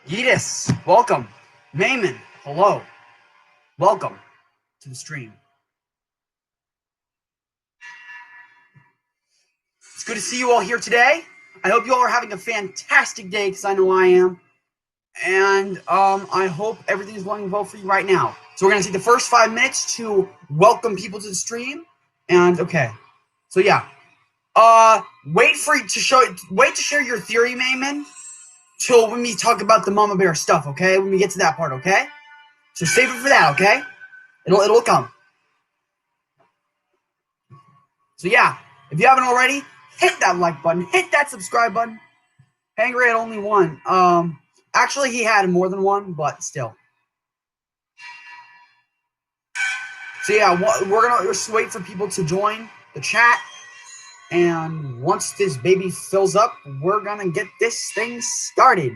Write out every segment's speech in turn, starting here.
Yeetus, welcome. Mayman, hello. Welcome to the stream. It's good to see you all here today. I hope you all are having a fantastic day because I know I am. And I hope everything is going well for you right now. So we're going to take the first 5 minutes to welcome people to the stream. And okay. So yeah. Wait to share your theory, Mayman, till when we talk about the Mama Bear stuff, okay? When we get to that part, okay? So save it for that, okay? It'll come. So yeah, if you haven't already, hit that like button, hit that subscribe button. Hangry had only one. Actually he had more than one, but still. So yeah, we're gonna just wait for people to join the chat, and once this baby fills up, we're gonna get this thing started.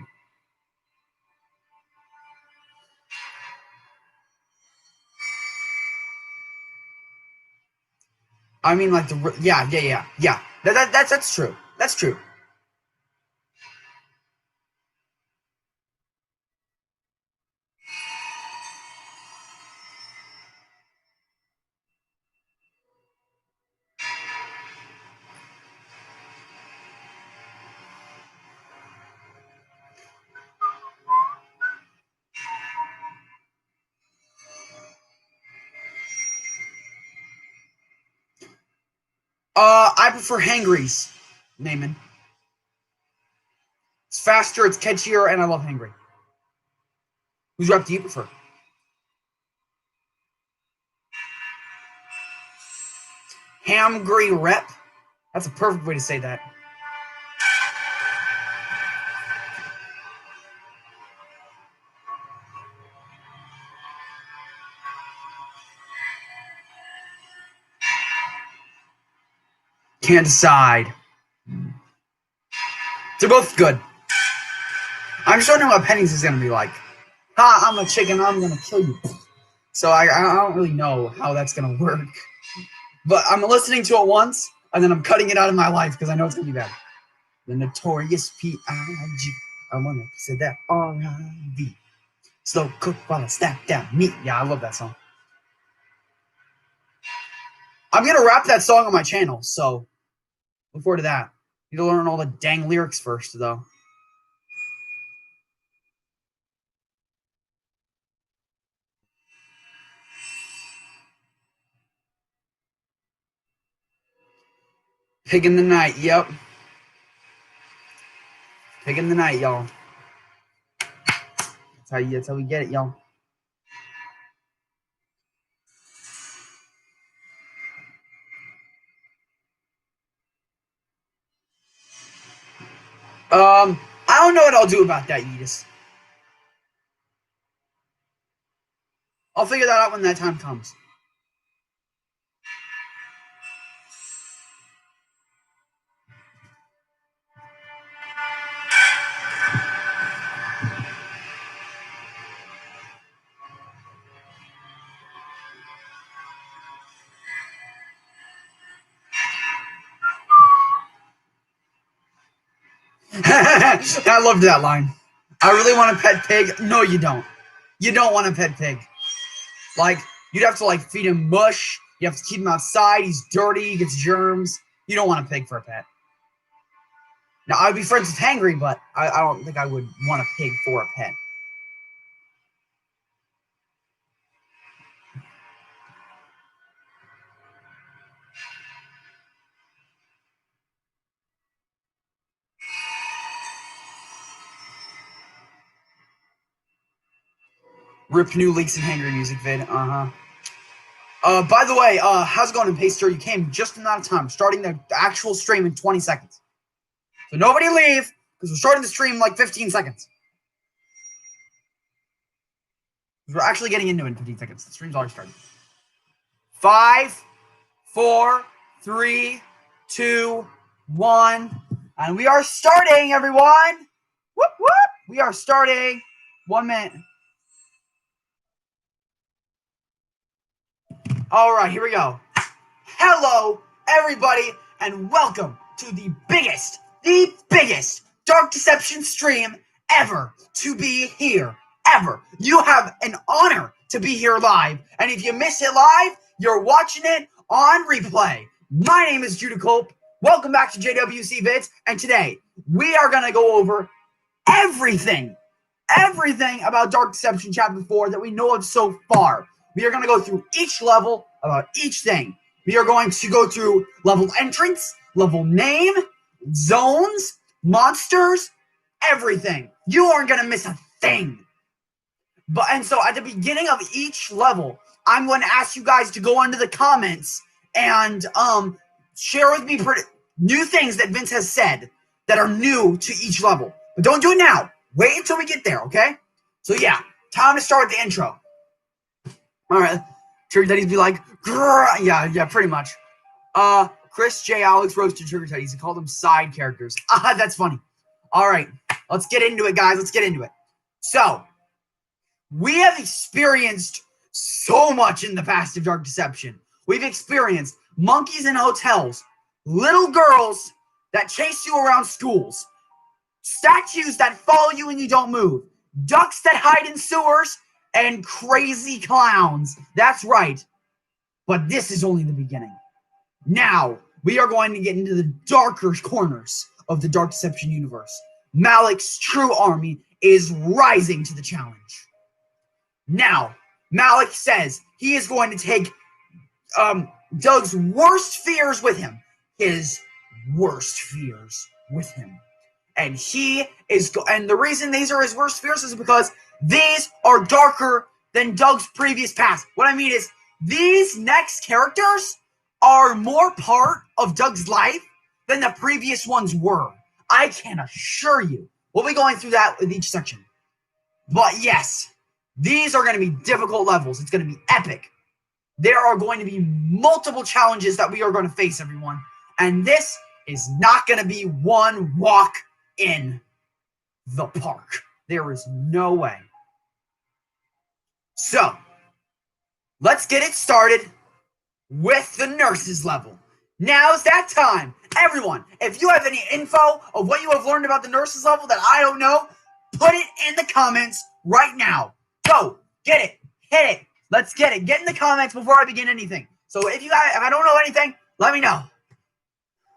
I mean, like yeah. That's true. That's true. I prefer Hangry's, Naaman. It's faster, it's catchier, and I love Hangry. Whose rep do you prefer? Hamgry rep? That's a perfect way to say that. Can't decide. They're both good. I'm just wondering what Penny's is going to be like. Ha, I'm a chicken, I'm going to kill you. So I don't really know how that's going to work. But I'm listening to it once, and then I'm cutting it out of my life because I know it's going to be bad. The Notorious P.I.G. I want to say that R.I.V. Slow cook while I stack down meat. Yeah, I love that song. I'm going to rap that song on my channel, so look forward to that. Need to learn all the dang lyrics first, though. Pig in the night, yep. Pig in the night, y'all. That's how we get it, y'all. I don't know what I'll do about that, Yeetus. I'll figure that out when that time comes. I loved that line. I really want a pet pig. No, you don't. You don't want a pet pig. Like, you'd have to, like, feed him mush. You have to keep him outside. He's dirty. He gets germs. You don't want a pig for a pet. Now, I'd be friends with Hangry, but I don't think I would want a pig for a pet. Rip new leaks in Hangry music vid. By the way, how's it going in Paster? You came just in amount of time, starting the actual stream in 20 seconds. So nobody leave, because we're starting the stream in like 15 seconds. We're actually getting into it in 15 seconds. The stream's already started. 5, 4, 3, 2, 1. And we are starting, everyone! Whoop, whoop! We are starting. 1 minute. All right, here we go. Hello, everybody, and welcome to the biggest Dark Deception stream ever to be here, ever. You have an honor to be here live, and if you miss it live, you're watching it on replay. My name is Judah Culp. Welcome back to JWC Vids, and today we are going to go over everything about Dark Deception Chapter 4 that we know of so far. We are going to go through each level about each thing. We are going to go through level entrance, level name, zones, monsters, everything. You aren't going to miss a thing. And so at the beginning of each level, I'm going to ask you guys to go into the comments and share with me new things that Vince has said that are new to each level. But don't do it now. Wait until we get there, okay? So yeah, time to start the intro. All right. Trigger Teddies be like, grrr. Yeah, pretty much. Chris J. Alex roasted Trigger Teddies. He called them side characters. That's funny. All right, let's get into it, guys. Let's get into it. So, we have experienced so much in the past of Dark Deception. We've experienced monkeys in hotels, little girls that chase you around schools, statues that follow you and you don't move, ducks that hide in sewers, and crazy clowns. That's right. But this is only the beginning. Now, we are going to get into the darker corners of the Dark Deception universe. Malik's true army is rising to the challenge. Now, Malik says he is going to take Doug's worst fears with him. His worst fears with him. And the reason these are his worst fears is because these are darker than Doug's previous past. What I mean is, these next characters are more part of Doug's life than the previous ones were. I can assure you. We'll be going through that with each section. But yes, these are going to be difficult levels. It's going to be epic. There are going to be multiple challenges that we are going to face, everyone. And this is not going to be one walk in the park. There is no way. So, let's get it started with the nurses level. Now's that time. Everyone, if you have any info of what you have learned about the nurses level that I don't know, put it in the comments right now. Go, get it, hit it. Let's get it. Get in the comments before I begin anything. So if I don't know anything, let me know.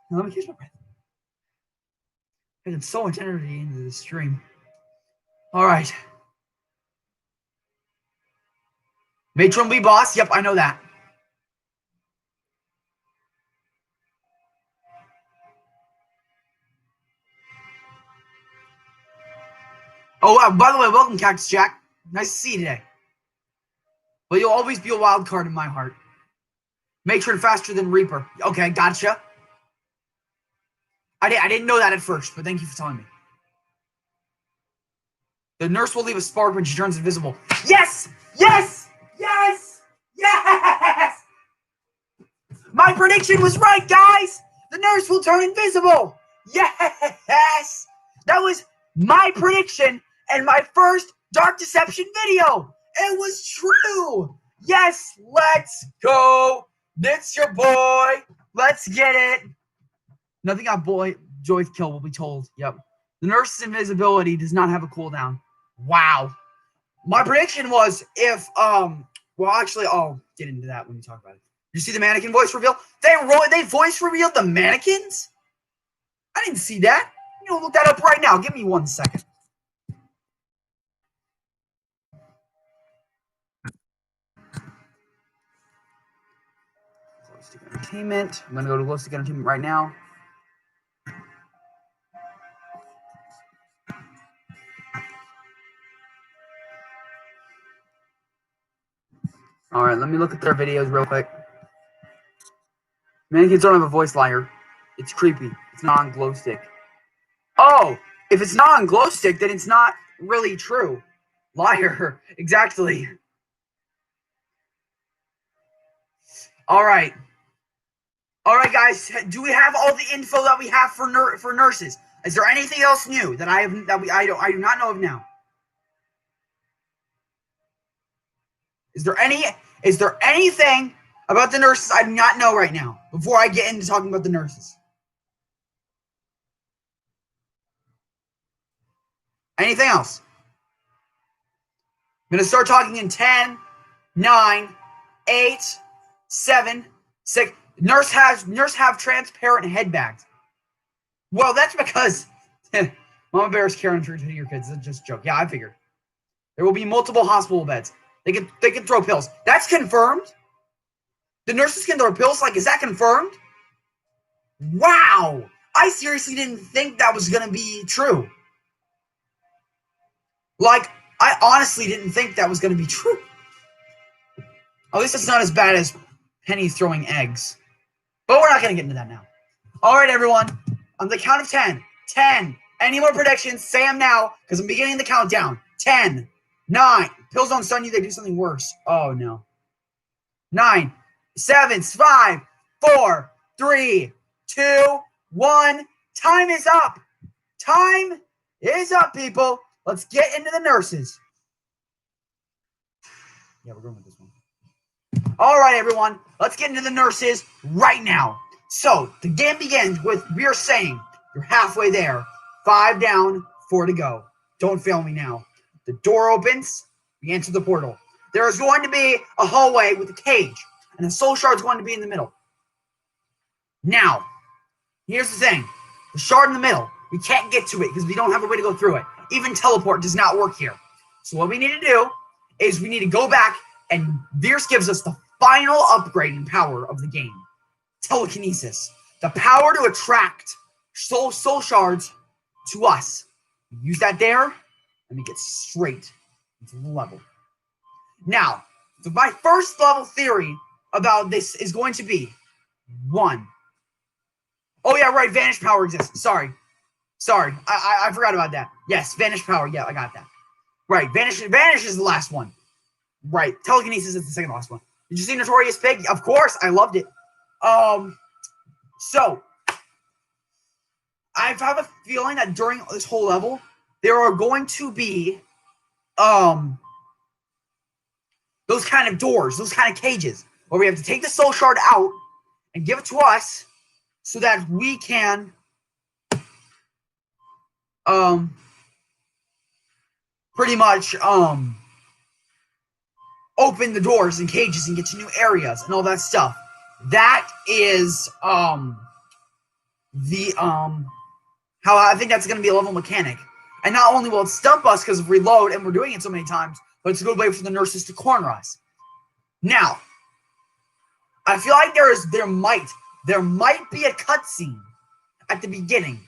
Now, let me catch my breath. Getting so much energy into this stream. All right. Matron be boss. Yep, I know that. Oh, by the way, welcome, Cactus Jack. Nice to see you today. But you'll always be a wild card in my heart. Matron faster than Reaper. Okay, gotcha. I didn't know that at first, but thank you for telling me. The nurse will leave a spark when she turns invisible. Yes! Yes! Yes! Yes! My prediction was right, guys! The nurse will turn invisible! Yes! That was my prediction and my first Dark Deception video! It was true! Yes, let's go! It's your boy! Let's get it! Nothing on Joy's kill will be told. Yep. The nurse's invisibility does not have a cooldown. Wow. My prediction was if well, actually, I'll get into that when we talk about it. You see the mannequin voice reveal? They voice revealed the mannequins? I didn't see that. You know, look that up right now. Give me 1 second. Glowstick Entertainment. I'm gonna go to Glowstick Entertainment right now. All right, let me look at their videos real quick. Mannequins don't have a voice liar. It's creepy. It's not on Glowstick. Oh, if it's not on Glowstick, then it's not really true. Liar. Exactly. All right. All right, guys. Do we have all the info that we have for nurses? Is there anything else new that I do not know of now? Is there anything About the nurses, I do not know right now, before I get into talking about the nurses. Anything else? I'm going to start talking in 10, 9, 8, 7, 6. Nurse have transparent head bags. Well, that's because Mama Bear is caring for your kids. It's just a joke. Yeah, I figured. There will be multiple hospital beds. They can throw pills. That's confirmed. The nurses can throw pills. Like, is that confirmed? Wow. I seriously didn't think that was going to be true. Like, I honestly didn't think that was going to be true. At least it's not as bad as Penny throwing eggs. But we're not going to get into that now. All right, everyone. On the count of 10. 10. Any more predictions? Say them now, because I'm beginning the countdown. 10. 9. Pills don't stun you. They do something worse. Oh, no. 9. 7. 5. 4. 3. 2. 1. Time is up. Time is up, people. Let's get into the nurses. Yeah, we're going with this one. All right, everyone. Let's get into the nurses right now. So, the game begins with, we are saying, you're halfway there. 5 down, 4 to go. Don't fail me now. The door opens. We enter the portal. There is going to be a hallway with a cage, and the soul shard is going to be in the middle. Now, here's the thing. The shard in the middle, we can't get to it because we don't have a way to go through it. Even teleport does not work here. So what we need to do is we need to go back, and Veers gives us the final upgrade in power of the game. Telekinesis. The power to attract soul shards to us. We use that there, and we get straight into the level. Now, my first level theory about this is going to be 1. Oh, yeah, right. Vanish power exists. Sorry. I forgot about that. Yes, vanish power. Yeah, I got that. Right. Vanish is the last one. Right. Telekinesis is the second last one. Did you see Notorious Pig? Of course. I loved it. So, I have a feeling that during this whole level, there are going to be, those kind of doors, those kind of cages, where we have to take the soul shard out and give it to us so that we can, pretty much, open the doors and cages and get to new areas and all that stuff. That is, how I think that's going to be a level mechanic. And not only will it stump us because of reload, and we're doing it so many times, but it's a good way for the nurses to corner us. Now, I feel like there might be a cutscene at the beginning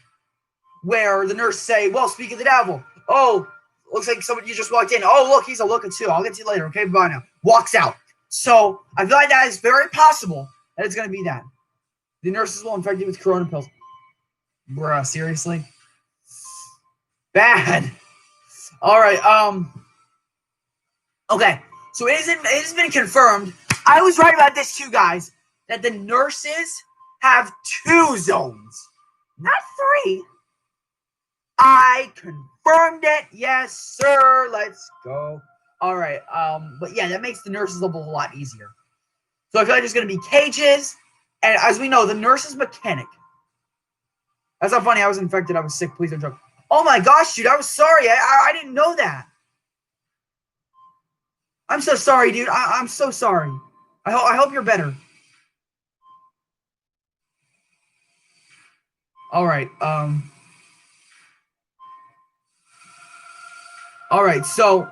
where the nurse say, well, speak of the devil. Oh, looks like somebody you just walked in. Oh, look, he's a looker too. I'll get to you later. Okay, bye now. Walks out. So I feel like that is very possible that it's going to be that. The nurses will infect you with corona pills. Bruh, seriously? Bad. All right, okay. So it has been confirmed. I was right about this too, guys, that the nurses have 2 zones, not 3. I confirmed it. Yes, sir. Let's go. All right. But yeah, that makes the nurses level a lot easier. So I feel like there's going to be cages, and as we know, the nurse is mechanic. That's not funny. I was infected. I was sick. Please don't joke. Oh my gosh, dude. I was sorry. I didn't know that. I'm so sorry, dude. I'm so sorry. I hope you're better. All right. All right. So,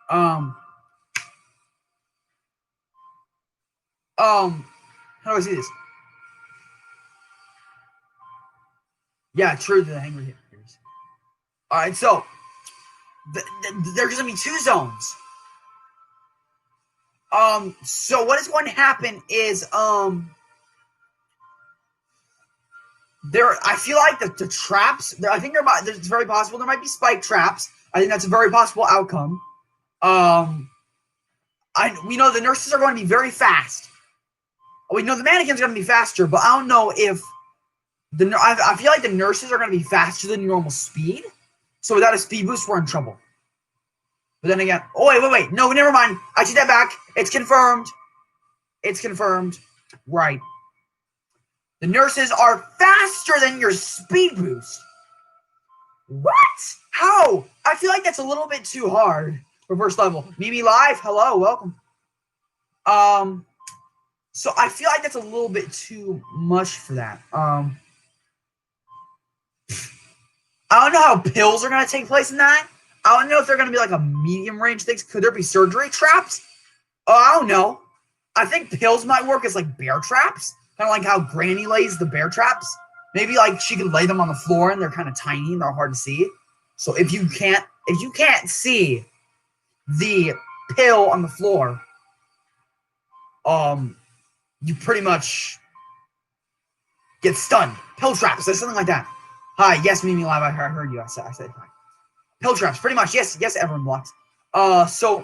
how do I see this? Yeah, true. The angry hitters. All right. So, there's going to be 2 zones. So what is going to happen is, I feel like the traps, I think it's very possible there might be spike traps. I think that's a very possible outcome. We know the nurses are going to be very fast. We know the mannequins are going to be faster, but I don't know if I feel like the nurses are going to be faster than normal speed. So without a speed boost, we're in trouble. But then again, oh, wait. No, never mind. I take that back. It's confirmed. It's confirmed. Right. The nurses are faster than your speed boost. What? How? I feel like that's a little bit too hard for first level. Mimi Live, hello, welcome. So I feel like that's a little bit too much for that. I don't know how pills are going to take place in that. I don't know if they're going to be like a medium range things. Could there be surgery traps? Oh, I don't know. I think pills might work as like bear traps. Kind of like how Granny lays the bear traps. Maybe like she could lay them on the floor and they're kind of tiny and they're hard to see. So if you can't see the pill on the floor, you pretty much get stunned. Pill traps, something like that. Hi, yes, Mimi Live, I heard you. I said hi. Pill traps, pretty much. Yes, everyone blocks. So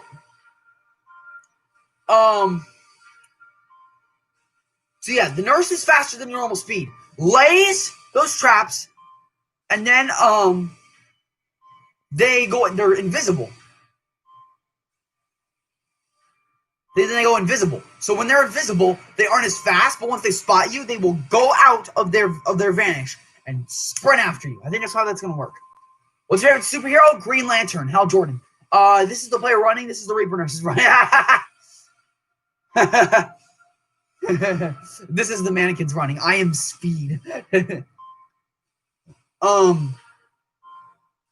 yeah, the nurse is faster than your normal speed. Lays those traps, and then they're invisible. Then they go invisible. So when they're invisible, they aren't as fast, but once they spot you, they will go out of their vanish and sprint after you. I think that's how that's gonna work. What's your favorite superhero? Green Lantern, Hal Jordan. This is the player running, this is the Reaper nurses running. This is the mannequins running. I am Speed.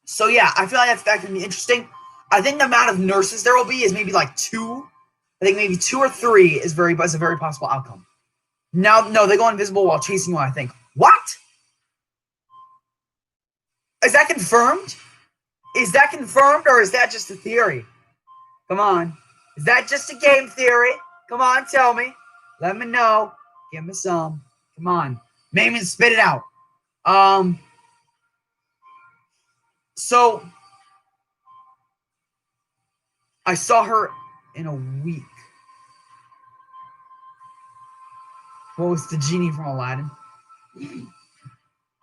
So yeah, I feel like that can be interesting. I think the amount of nurses there will be is maybe like 2. I think maybe 2 or 3 is a very possible outcome. Now, no, they go invisible while chasing you, I think. What? Is that confirmed? Is that confirmed, or is that just a theory? Come on. Is that just a game theory? Come on, tell me. Let me know. Give me some. Come on. Mayman, spit it out. So I saw her in a week. What was the genie from Aladdin?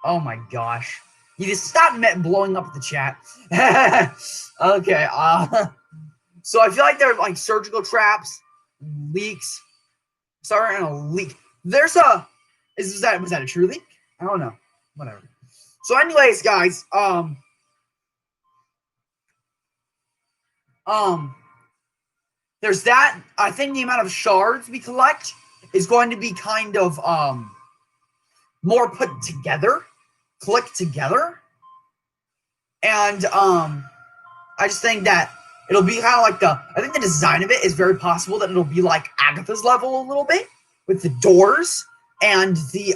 Oh my gosh. You just stop blowing up the chat. Okay. So I feel like they're like surgical traps, leaks. Sorry, a leak. Was that a true leak? I don't know. Whatever. So anyways, guys, there's that. I think the amount of shards we collect is going to be kind of more put together, clicked together. And I just think that it'll be kind of like I think the design of it is very possible that it'll be like Agatha's level a little bit with the doors and the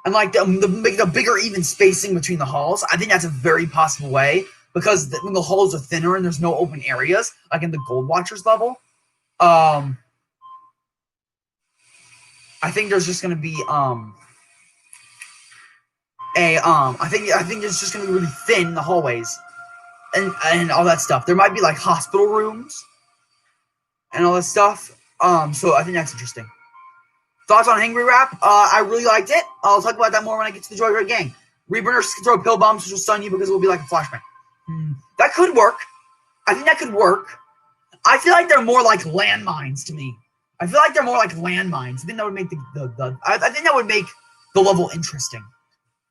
and like the bigger even spacing between the halls. I think that's a very possible way because when the halls are thinner and there's no open areas, like in the Gold Watchers level, I think there's just going to be I think it's just going to be really thin in the hallways and all that stuff. There might be like hospital rooms and all that stuff. So I think that's interesting. Thoughts on Hangry Rap? I really liked it. I'll talk about that more when I get to the Joyride Gang. Reaper nurses can throw pill bombs, which will stun you because it will be like a flashbang. That could work. I think that could work. I feel like they're more like landmines to me. I feel like they're more like landmines. I think that would make I think that would make the level interesting.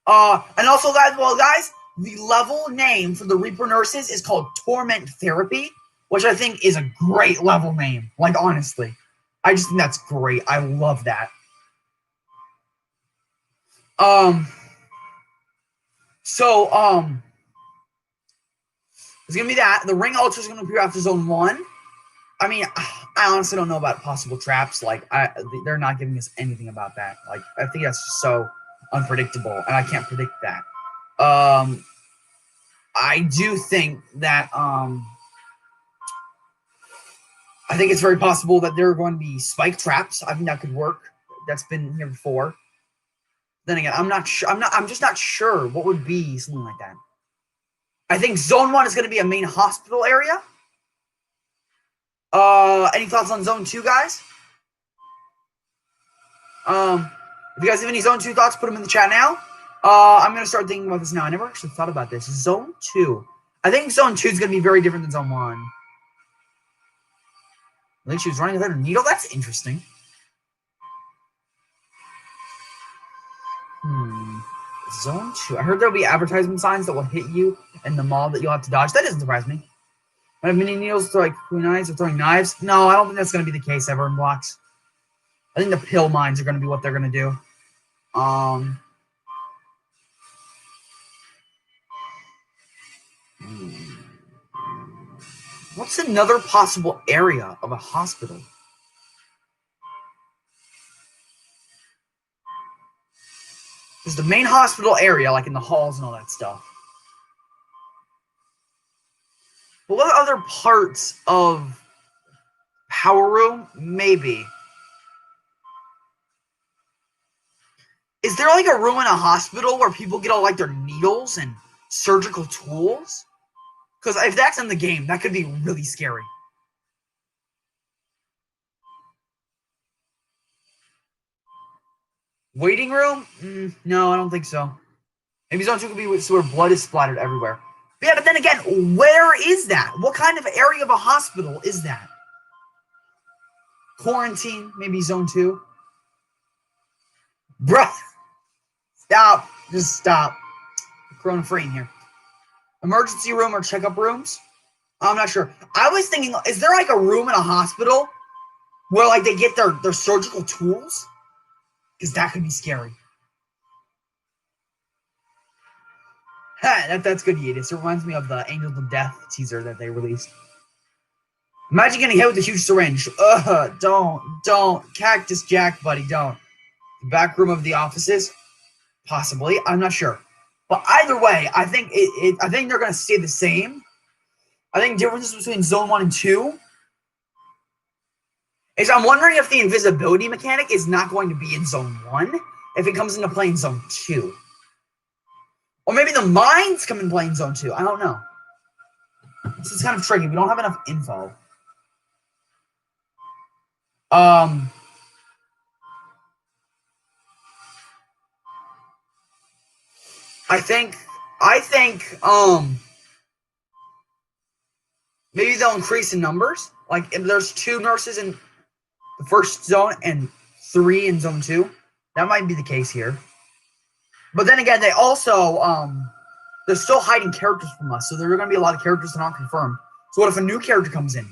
And also, guys, the level name for the Reaper nurses is called Torment Therapy, which I think is a great level name. Like, honestly. I just think that's great. I love that. It's gonna be that. The Ring Ultra is gonna appear after Zone 1. I mean, I honestly don't know about possible traps. Like, they're not giving us anything about that. Like, I think that's just so unpredictable, and I can't predict that. I do think that I think it's very possible that there are going to be spike traps. I think that could work. That's been here before. Then again, I'm not sure. I'm just not sure what would be something like that. I think Zone 1 is going to be a main hospital area. Any thoughts on Zone 2, guys? If you guys have any Zone 2 thoughts, put them in the chat now. I'm going to start thinking about this now. I never actually thought about this. Zone 2. I think Zone 2 is going to be very different than Zone 1. I think she was running without a needle. That's interesting. Zone 2. I heard there'll be advertisement signs that will hit you in the mall that you'll have to dodge. That doesn't surprise me. I have mini needles throw like kunais or throwing knives. No, I don't think that's going to be the case ever in blocks. I think the pill mines are going to be what they're going to do. What's another possible area of a hospital? There's the main hospital area, like in the halls and all that stuff. But what other parts of Power Room? Maybe. Is there like a room in a hospital where people get all like their needles and surgical tools? Because if that's in the game, that could be really scary. Waiting room? No, I don't think so. Maybe Zone 2 could be where blood is splattered everywhere. But yeah, but then again, where is that? What kind of area of a hospital is that? Quarantine? Maybe Zone 2? Bruh! Stop. Just stop. Corona free in here. Emergency room or checkup rooms? I'm not sure. I was thinking, is there like a room in a hospital where like they get their surgical tools? Because that could be scary. That's good, Yadis. It reminds me of the Angels of Death teaser that they released. Imagine getting hit with a huge syringe. Don't. Cactus Jack, buddy, don't. The back room of the offices? Possibly. I'm not sure. But either way, I think I think they're going to stay the same. I think differences between Zone 1 and 2 is I'm wondering if the invisibility mechanic is not going to be in Zone 1, if it comes into play in Zone 2. Or maybe the mines come in play in Zone 2. I don't know. This is kind of tricky. We don't have enough info. I think maybe they'll increase in numbers. Like if there's 2 nurses in the first zone and 3 in Zone 2, that might be the case here. But then again, they also they're still hiding characters from us, so there are going to be a lot of characters that aren't confirmed. So what if a new character comes in?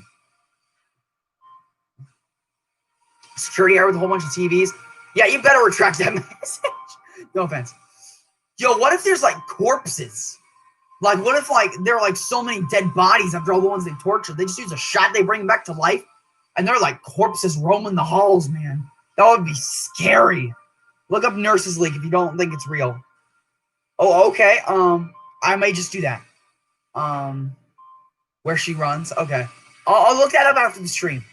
Security area with a whole bunch of TVs. Yeah, you better retract that message. No offense. Yo, what if there's like corpses? Like, what if like there are like so many dead bodies after all the ones they tortured? They just use a shot, they bring back to life, and they're like corpses roaming the halls, man. That would be scary. Look up Nurses League if you don't think it's real. Oh, okay. I may just do that. Where she runs. Okay. I'll look that up after the stream.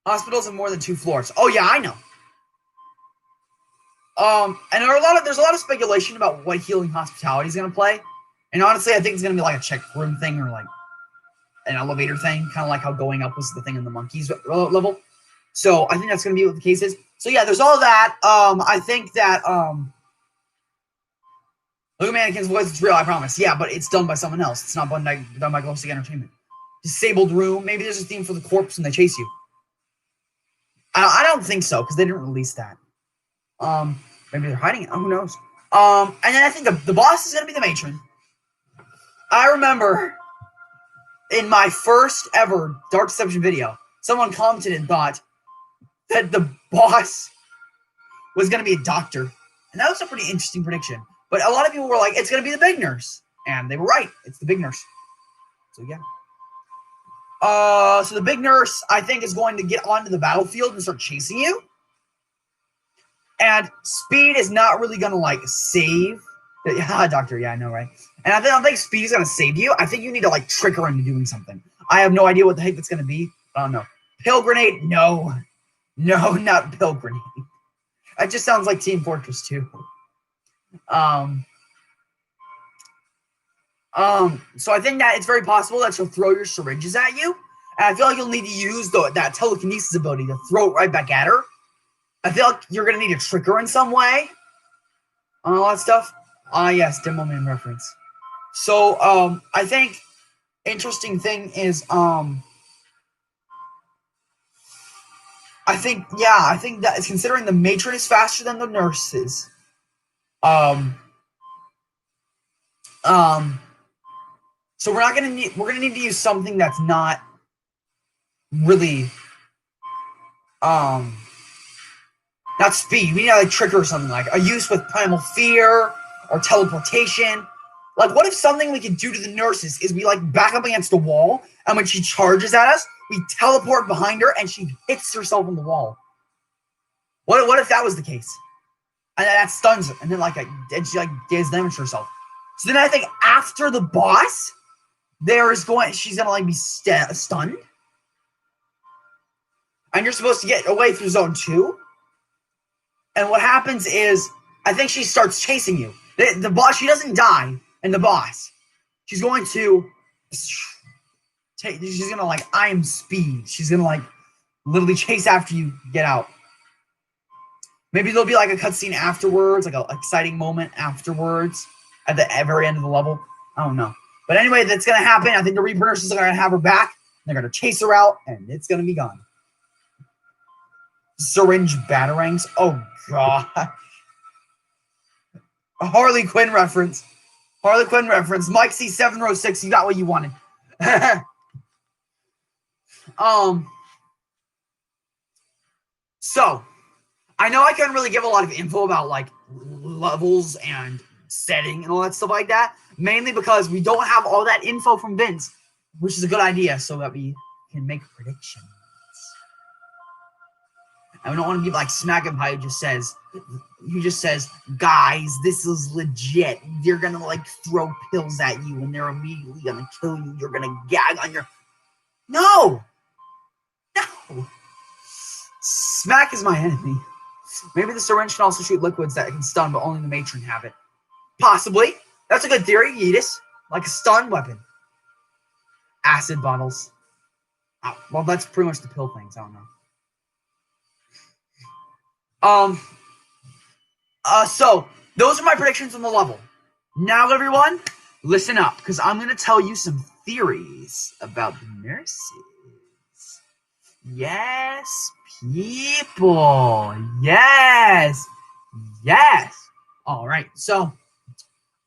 Hospitals have more than 2 floors. Oh yeah, I know. And there's a lot of speculation about what Healing Hospitality is gonna play. And honestly, I think it's gonna be like a check room thing or like an elevator thing, kind of like how going up was the thing in the monkeys level. So I think that's gonna be what the case is. So yeah, there's all that. I think that look at Mannequin's voice, it's real, I promise. Yeah, but it's done by someone else. It's not done by Glowstick Entertainment. Disabled room. Maybe there's a theme for the corpse and they chase you. I don't think so, because they didn't release that. Maybe they're hiding it. Oh, who knows? And then I think the boss is going to be the matron. I remember in my first ever Dark Deception video, someone commented and thought that the boss was going to be a doctor. And that was a pretty interesting prediction. But a lot of people were like, it's going to be the big nurse. And they were right. It's the big nurse. So, yeah. So the big nurse, I think, is going to get onto the battlefield and start chasing you. And Speed is not really going to, like, save. Yeah, Doctor, yeah, I know, right? And I don't think Speed is going to save you. I think you need to, like, trick her into doing something. I have no idea what the heck that's going to be. I don't know. Pill Grenade? No. No, not Pill Grenade. That just sounds like Team Fortress 2. So I think that it's very possible that she'll throw your syringes at you. And I feel like you'll need to use that telekinesis ability to throw it right back at her. I feel like you're going to need to trick her in some way. and all that stuff. Yes, Demoman reference. So, I think interesting thing is, I think that is considering the matron is faster than the nurses. Um, so we're gonna need to use something that's not really, not speed. We need to like trigger or something like a use with primal fear or teleportation. Like, what if something we could do to the nurses is we like back up against the wall, and when she charges at us, we teleport behind her and she hits herself on the wall. What if that was the case? And that stuns her, and then and she like does damage to herself. So then I think after the boss, she's gonna like be stunned, and you're supposed to get away through zone 2. And what happens is, I think she starts chasing you. The boss, she doesn't die in the boss. She's going to she's gonna like I am speed. She's gonna like literally chase after you, get out. Maybe there'll be like a cutscene afterwards, like an exciting moment afterwards at the very end of the level. I don't know. But anyway, that's gonna happen. I think the Reaper nurses are gonna have her back. They're gonna chase her out, and it's gonna be gone. Syringe batarangs. Oh god. A Harley Quinn reference. Harley Quinn reference. Mike C7 row 6. You got what you wanted. So I know I can't really give a lot of info about like levels and setting and all that stuff like that, mainly because we don't have all that info from Vince, which is a good idea so that we can make predictions. And we don't want to be like Smack'n'Pie who just says, guys, this is legit. They're gonna like throw pills at you and they're immediately gonna kill you. You're gonna gag on your... No! Smack is my enemy. Maybe the syringe can also shoot liquids that can stun, but only the matron have it. Possibly. That's a good theory, Yeetus. Like a stun weapon. Acid bottles. Well, that's pretty much the pill things. I don't know. So those are my predictions on the level. Now, everyone, listen up, because I'm going to tell you some theories about the nurses. Yes, people. Yes. All right. So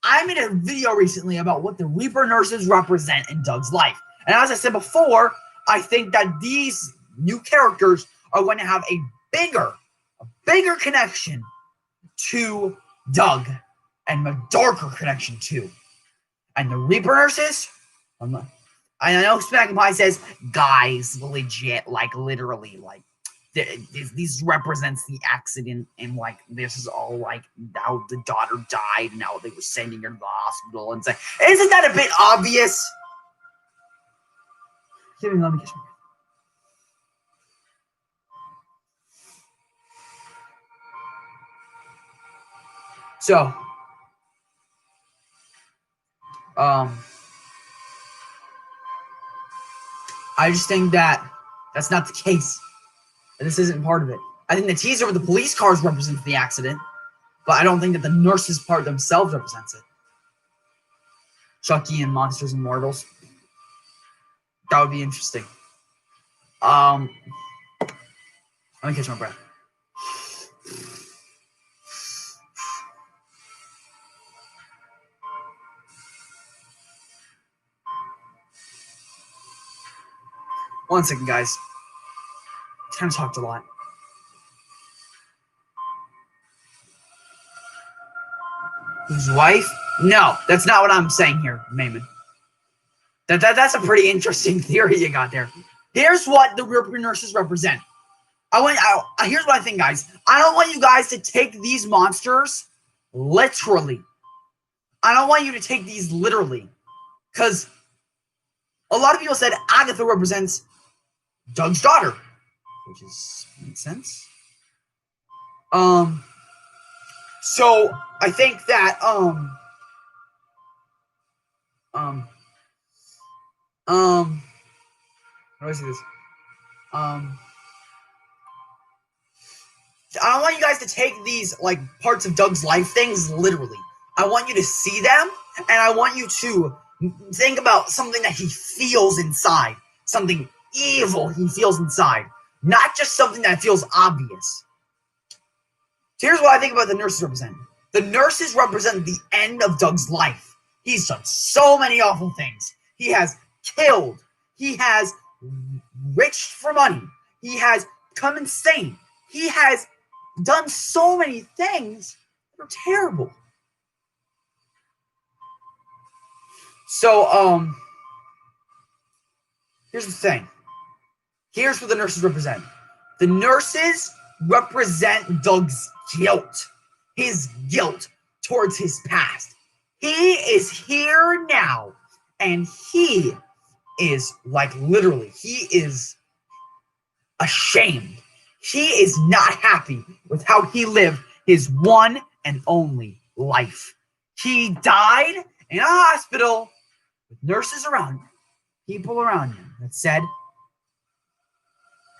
I made a video recently about what the Reaper nurses represent in Doug's life. And as I said before, I think that these new characters are going to have a bigger connection to Doug and a darker connection too. And the Reaper nurses, I know Smack'n'Pie says, guys, legit, like literally, like this represents the accident, and like this is all like how the daughter died, and now they were sending her to the hospital, and say, isn't that a bit obvious? Let me kiss my... So, I just think that that's not the case. This isn't part of it. I think the teaser with the police cars represents the accident, but I don't think that the nurses part themselves represents it. Chucky and Monsters and Mortals. That would be interesting. Let me catch my breath. One second, guys. I kind of talked a lot. His wife? No, that's not what I'm saying here, Mayman. That's a pretty interesting theory you got there. Here's what the Reaper nurses represent. Here's what I think, guys. I don't want you guys to take these monsters literally. I don't want you to take these literally. Because a lot of people said Agatha represents Doug's daughter, which makes sense. So I think that how do I say this? I don't want you guys to take these like parts of Doug's life things literally. I want you to see them, and I want you to think about something that he feels inside, something evil he feels inside, not just something that feels obvious. So here's what I think about the nurses represent. The nurses represent the end of Doug's life. He's done so many awful things. He has killed. He has riched for money. He has become insane. He has done so many things that are terrible. So, here's the thing. Here's what the nurses represent. The nurses represent Doug's guilt. His guilt towards his past. He is here now, and he is like literally, he is ashamed. He is not happy with how he lived his one and only life. He died in a hospital with nurses around him, people around him that said,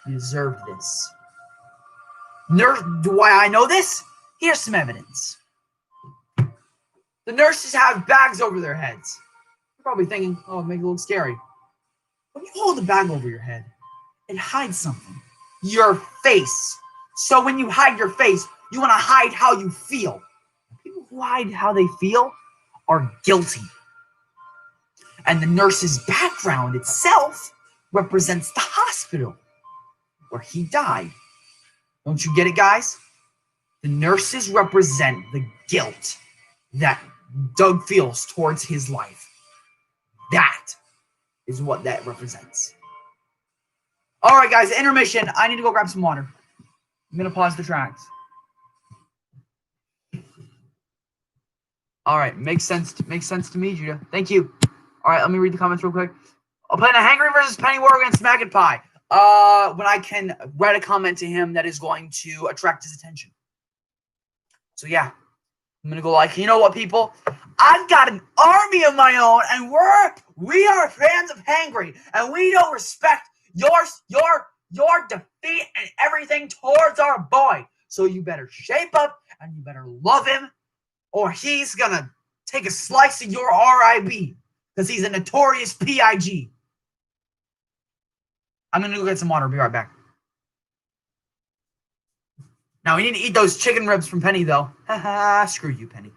"You deserve this." Why I know this? Here's some evidence. The nurses have bags over their heads. You're probably thinking, oh, make it look scary. When you hold a bag over your head, it hides something. Your face. So when you hide your face, you want to hide how you feel. People who hide how they feel are guilty. And the nurse's background itself represents the hospital where he died. Don't you get it, guys? The nurses represent the guilt that Doug feels towards his life. That is what that represents. All right, guys, intermission. I need to go grab some water. I'm going to pause the tracks. All right, makes sense to me, Judah. Thank you. All right, let me read the comments real quick. I'll play a Hangry versus Penny War against Mac and Pie. When I can write a comment to him that is going to attract his attention. So yeah, I'm gonna go like, you know what, people? I've got an army of my own, and we are fans of Hangry, and we don't respect your defeat and everything towards our boy. So you better shape up and you better love him, or he's gonna take a slice of your RIB because he's a notorious PIG. I'm gonna go get some water. Be right back. Now we need to eat those chicken ribs from Penny, though. Haha, screw you, Penny.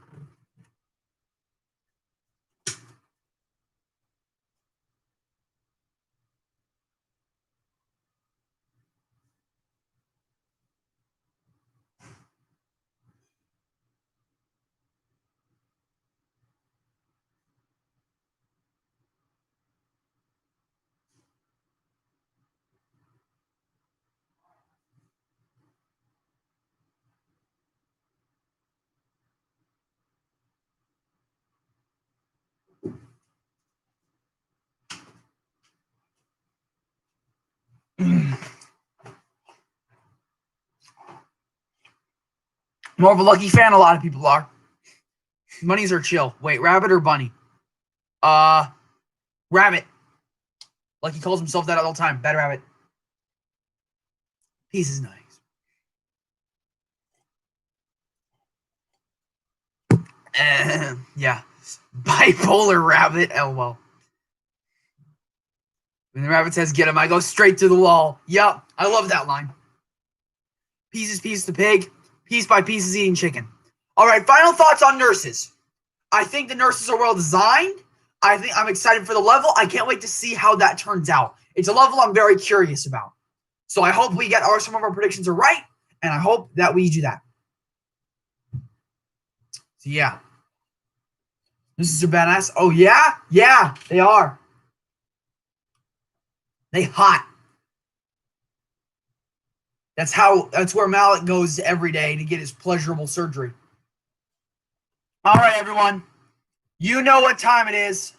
More of a Lucky fan, a lot of people are. Bunnies are chill. Wait, rabbit or bunny? Rabbit. Like he calls himself that all the time. Bad rabbit. Peace is nice. Yeah. Bipolar rabbit. LOL. When the rabbit says, get him, I go straight to the wall. Yup. I love that line. Pieces, the pig. Piece by piece is eating chicken. All right, final thoughts on nurses. I think the nurses are well designed. I'm excited for the level. I can't wait to see how that turns out. It's a level I'm very curious about. So I hope we get some of our predictions are right, and I hope that we do that. So yeah. Nurses are badass. Oh yeah? Yeah, they are. They hot. That's where Malik goes every day to get his pleasurable surgery. All right, everyone. You know what time it is.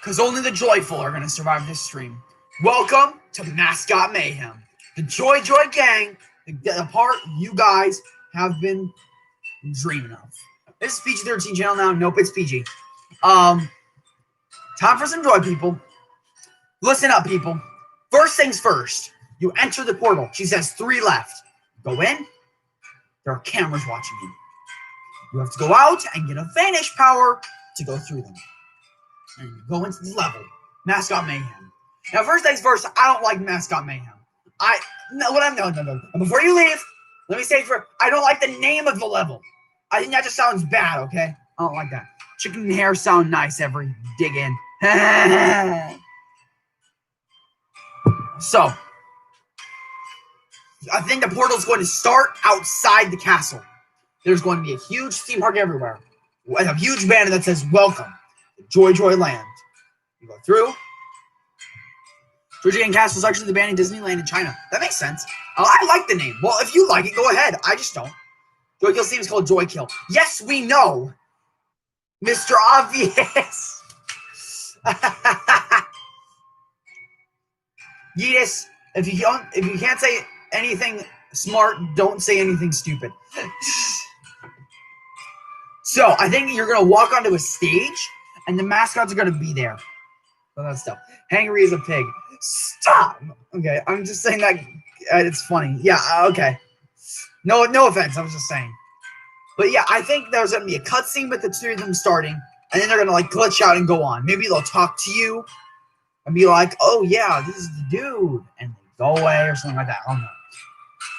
Because only the joyful are going to survive this stream. Welcome to Mascot Mayhem. The Joy Gang, the part you guys have been dreaming of. This is PG-13 channel now. Nope, it's PG. Time for some joy, people. Listen up, people. First things first. You enter the portal. She says 3 left. Go in. There are cameras watching you. You have to go out and get a vanish power to go through them. And you go into the level. Mascot Mayhem. Now, first things first, I don't like Mascot Mayhem. No. And before you leave, let me say I don't like the name of the level. I think that just sounds bad, okay? I don't like that. Chicken and hair sound nice every dig in. So, I think the portal is going to start outside the castle. There's going to be a huge theme park everywhere. With a huge banner that says, welcome to Joy Joy Land. You go through. Joy Joy Castle is actually the abandoned Disneyland in China. That makes sense. I like the name. Well, if you like it, go ahead. I just don't. Joy Kill's theme is called Joy Kill. Yes, we know. Mr. Obvious. Yeetus, if you can't say anything smart, don't say anything stupid. So, I think you're going to walk onto a stage, and the mascots are going to be there. All that stuff. Hangry is a pig. Stop! Okay, I'm just saying that it's funny. Yeah, okay. No offense, I was just saying. But yeah, I think there's going to be a cutscene with the 2 of them starting, and then they're going to, like, glitch out and go on. Maybe they'll talk to you and be like, oh, yeah, this is the dude, and they go away or something like that. I don't know.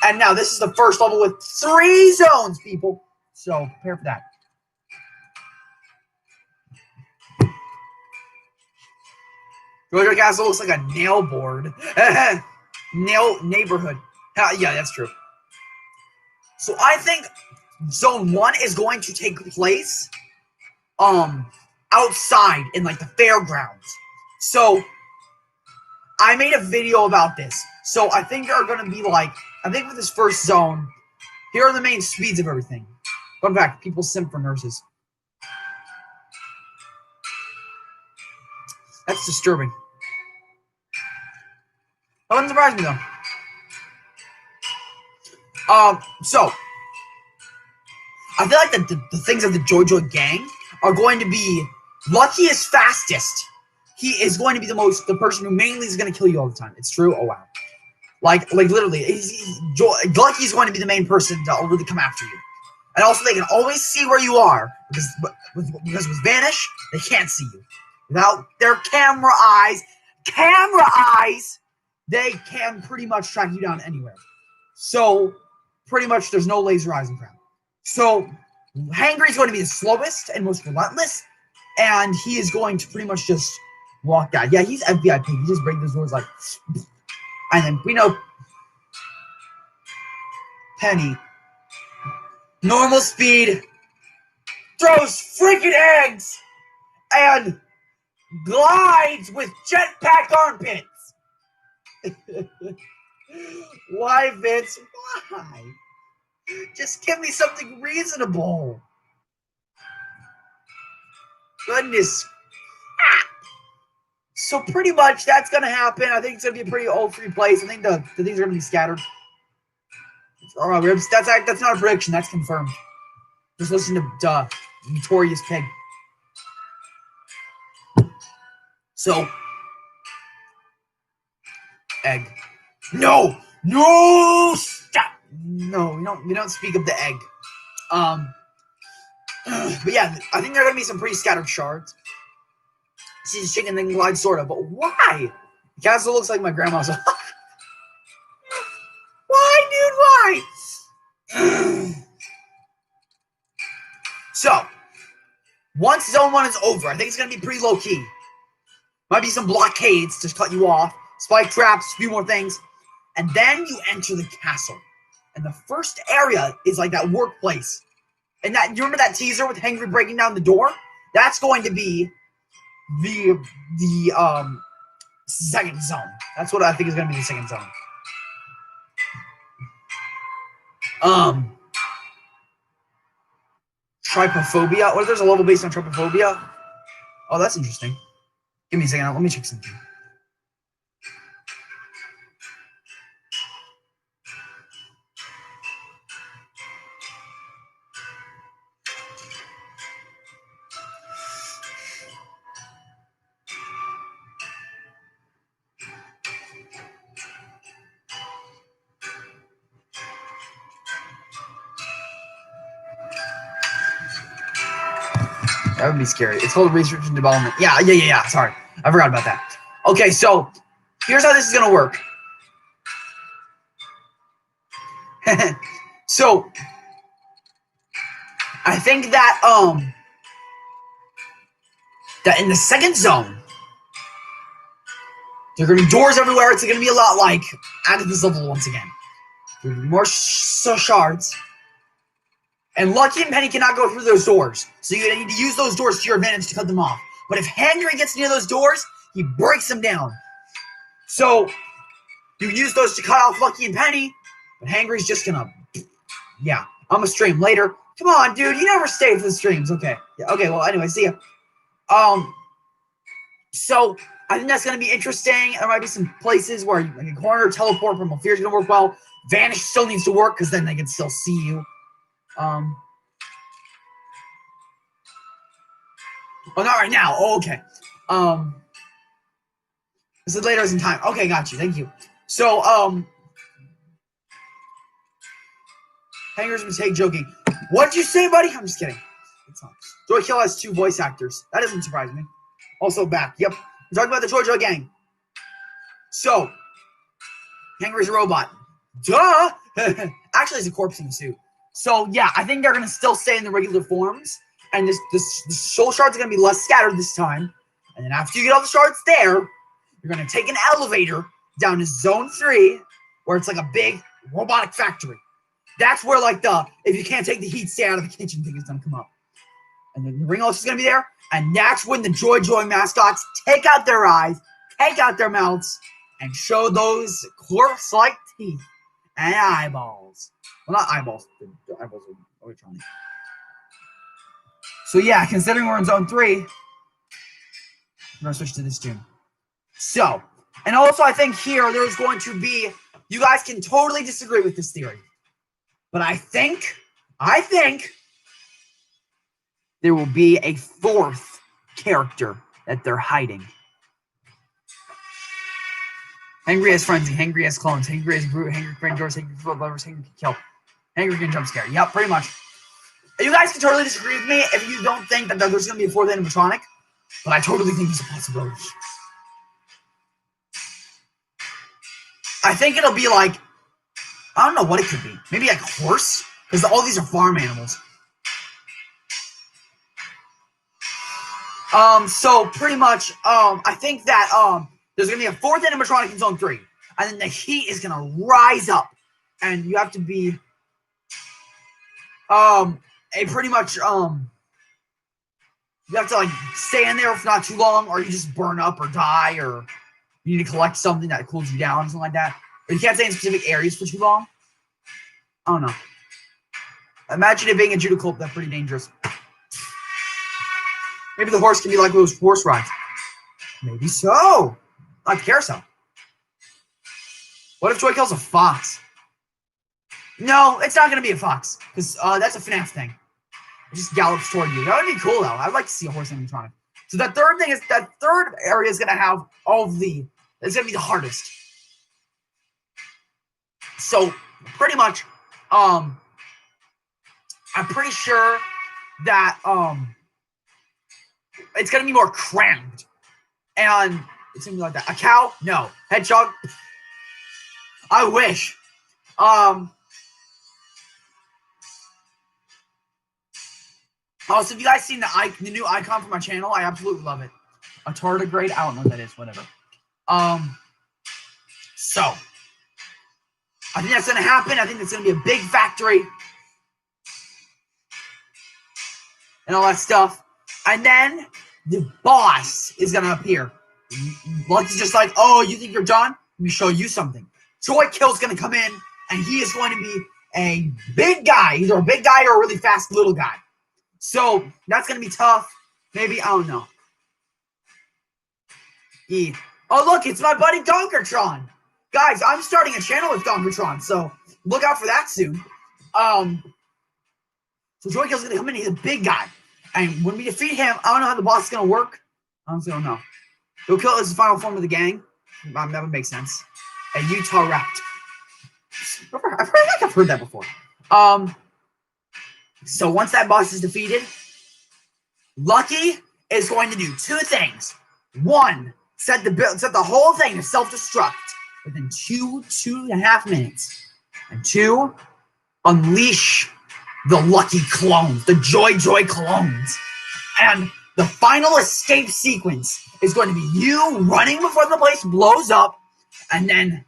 And now, this is the first level with 3 zones, people. So, prepare for that. Joy Joy Castle looks like a nail board. Nail neighborhood. Yeah, that's true. So I think Zone 1 is going to take place outside in like the fairgrounds. So I made a video about this. So I think there are going to be like, I think for this first zone, here are the main speeds of everything. Fun fact, people simp for nurses. That's disturbing. That wouldn't surprise me though. So I feel like the things of the Joy Joy gang are going to be Lucky is fastest. He is going to be the person who mainly is going to kill you all the time. It's true. Oh wow. Like literally, Lucky is going to be the main person to really come after you. And also, they can always see where you are because with Vanish, they can't see you. Without their camera eyes, they can pretty much track you down anywhere. So, pretty much, there's no laser eyes in crowd. So, Hangry is going to be the slowest and most relentless, and he is going to pretty much just walk down. Yeah, he's FBI pig. He just breaks those doors like, and then we know Penny. Normal speed, throws freaking eggs, and glides with jetpack armpits. Why, Vince? Why? Just give me something reasonable. Goodness. So pretty much that's going to happen. I think it's going to be a pretty old free place. I think the things are going to be scattered. That's not a prediction. That's confirmed. Just listen to Notorious Pig. So, egg. No, stop. No, we don't speak of the egg. But yeah, I think there are gonna be some pretty scattered shards. See the chicken thing glide sort of, but why? The castle looks like my grandma's. Why, dude? Why? So, once Zone 1 is over, I think it's gonna be pretty low key. Might be some blockades to cut you off, spike traps, a few more things. And then you enter the castle. And the first area is like that workplace. And that, you remember that teaser with Hangry breaking down the door? That's going to be the second zone. That's what I think is going to be the second zone. Trypophobia. What if there's a level based on trypophobia? Oh, that's interesting. Give me a second. Let me check something. That would be scary. It's called research and development. Yeah. Sorry. I forgot about that. Okay, so here's how this is going to work. So I think that in the second zone, there are going to be doors everywhere. It's going to be a lot like Agatha's level once again. There will be more shards. And Lucky and Penny cannot go through those doors. So you need to use those doors to your advantage to cut them off. But if Hangry gets near those doors, he breaks them down. So you use those to cut off Lucky and Penny. But Hangry's just going to... Yeah, I'm going to stream later. Come on, dude. You never stay for the streams. Okay. Yeah, okay, well, anyway, see ya. So I think that's going to be interesting. There might be some places where you can corner teleport from a fear is going to work well. Vanish still needs to work because then they can still see you. Oh, not right now. Oh, okay. This is later as in time. Okay, got you. Thank you. So, Hanger's mistake joking. What'd you say, buddy? I'm just kidding. It's not. Joy Kill has 2 voice actors. That doesn't surprise me. Also back. Yep. We're talking about the JoJo gang. So, Hanger's a robot. Duh! Actually, it's a corpse in the suit. So, yeah, I think they're going to still stay in the regular forms. And the soul shards are going to be less scattered this time. And then after you get all the shards there, you're going to take an elevator down to Zone 3, where it's like a big robotic factory. That's where, like, if you can't take the heat, stay out of the kitchen thing is going to come up. And then the ring host is going to be there. And that's when the Joy mascots take out their eyes, take out their mouths, and show those corpse-like teeth and eyeballs. Well, not eyeballs. The eyeballs are electronic. So, yeah, considering we're in Zone 3, we're going to switch to this gym. So, and also I think here there's going to be, you guys can totally disagree with this theory. But I think there will be a 4th character that they're hiding. Hangry as Frenzy, Hangry as Clones, Hangry as Brute, Hangry Grand Doors, Hangry Foot Lovers, Hangry Kill, Hangry can Jump Scare. Yep, pretty much. You guys can totally disagree with me if you don't think that there's going to be a 4th animatronic, but I totally think it's a possibility. I think it'll be like, I don't know what it could be. Maybe like a horse? Because all these are farm animals. So pretty much, I think that there's gonna be a 4th animatronic in Zone 3, and then the heat is gonna rise up, and you have to be pretty much you have to like stay in there for not too long, or you just burn up or die, or you need to collect something that cools you down, something like that. But you can't stay in specific areas for too long. I don't know. Imagine it being a Judoculp. That's pretty dangerous. Maybe the horse can be like those horse rides. Maybe so. Like the carousel. What if Joy Kill's a fox? No, it's not going to be a fox. Because that's a FNAF thing. It just gallops toward you. That would be cool, though. I'd like to see a horse animatronic. So that third area is going to have all of the... It's going to be the hardest. So, pretty much, I'm pretty sure that, it's going to be more crammed. And it's going to be like that. A cow? No. Hedgehog? I wish. Also, have you guys seen the new icon for my channel? I absolutely love it. A tardigrade? I don't know what that is. Whatever. So, I think that's going to happen. I think it's going to be a big factory. And all that stuff. And then the boss is going to appear. Lucky's just like, oh, you think you're done? Let me show you something. Joy Kill's going to come in, and he is going to be a big guy. Either a big guy or a really fast little guy. So, that's going to be tough. Maybe, I don't know. Yeah. Oh, look, it's my buddy Donkertron. Guys, I'm starting a channel with Donkertron, so look out for that soon. So Joy Kill's going to come in. He's a big guy. And when we defeat him, I don't know how the boss is going to work. I honestly don't know. Joy Kill is the final form of the gang. That would make sense. A Utah Rapt. I feel like I've heard that before. So once that boss is defeated, Lucky is going to do two things. One, set the whole thing to self-destruct within 2.5 minutes. And two, unleash the Lucky clones, the Joy clones. And the final escape sequence is going to be you running before the place blows up, and then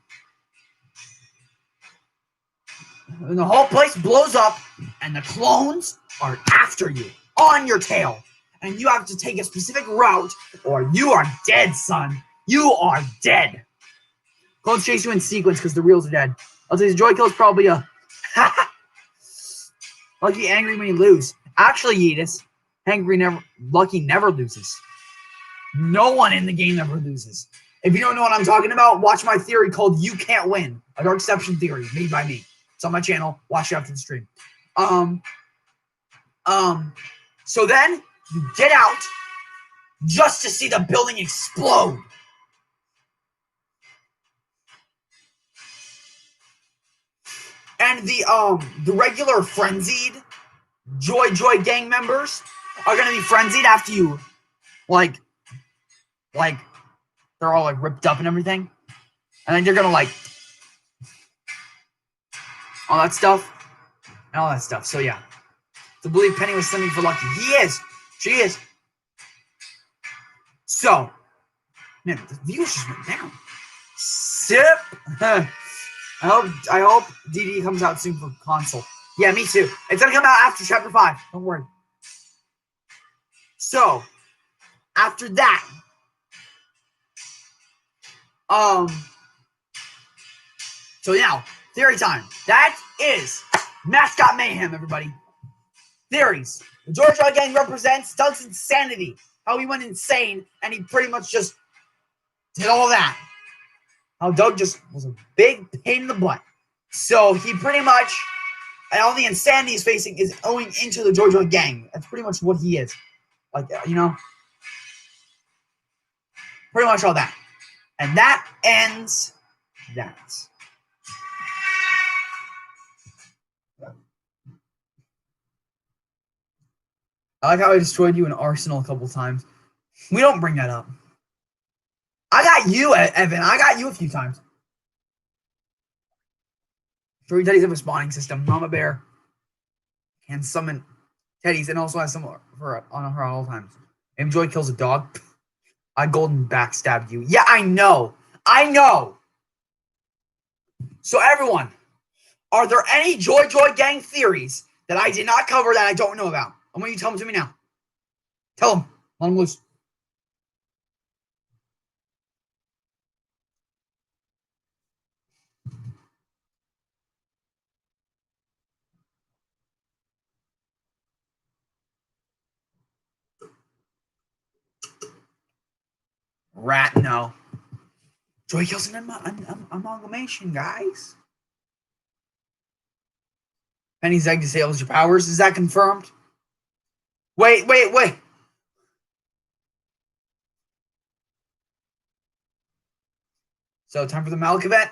the whole place blows up, and the clones are after you, on your tail. And you have to take a specific route, or you are dead, son. You are dead. Clones chase you in sequence because the reals are dead. I'll tell you, the Joy kill is probably a Lucky angry when you lose. Actually, Yeetus, Lucky never loses. No one in the game ever loses. If you don't know what I'm talking about, watch my theory called You Can't Win, a Dark Deception theory made by me. It's on my channel. Watch it after the stream. So then you get out just to see the building explode. And the regular frenzied Joy gang members are gonna be frenzied after you, like they're all like ripped up and everything, and then you're gonna like all that stuff. So yeah, to believe Penny was sending for Lucky, she is. So, man, the views just went down. Sip. I hope DD comes out soon for console. Yeah, me too. It's gonna come out after Chapter 5. Don't worry. So, after that, so now, theory time. That is Mascot Mayhem, everybody. Theories. The Joy gang represents Doug's insanity. How he went insane, and he pretty much just did all that. How Doug just was a big pain in the butt. So he pretty much, and all the insanity he's facing is owing into the Joy gang. That's pretty much what he is. Like, you know, pretty much all that. And that ends that. I like how I destroyed you in Arsenal a couple times. We don't bring that up. I got you, Evan. I got you a few times. 3 teddies have a spawning system. Mama Bear can summon teddies and also has some for on her at all times. If Joy kills a dog, I golden backstab you. Yeah, I know. So everyone, are there any Joy gang theories that I did not cover that I don't know about? I want you to tell them to me now. Tell them. Let them loose. Rat, no. Joy kills an amalgamation, guys. Penny's egg disables your powers. Is that confirmed? Wait. So, time for the Malik event?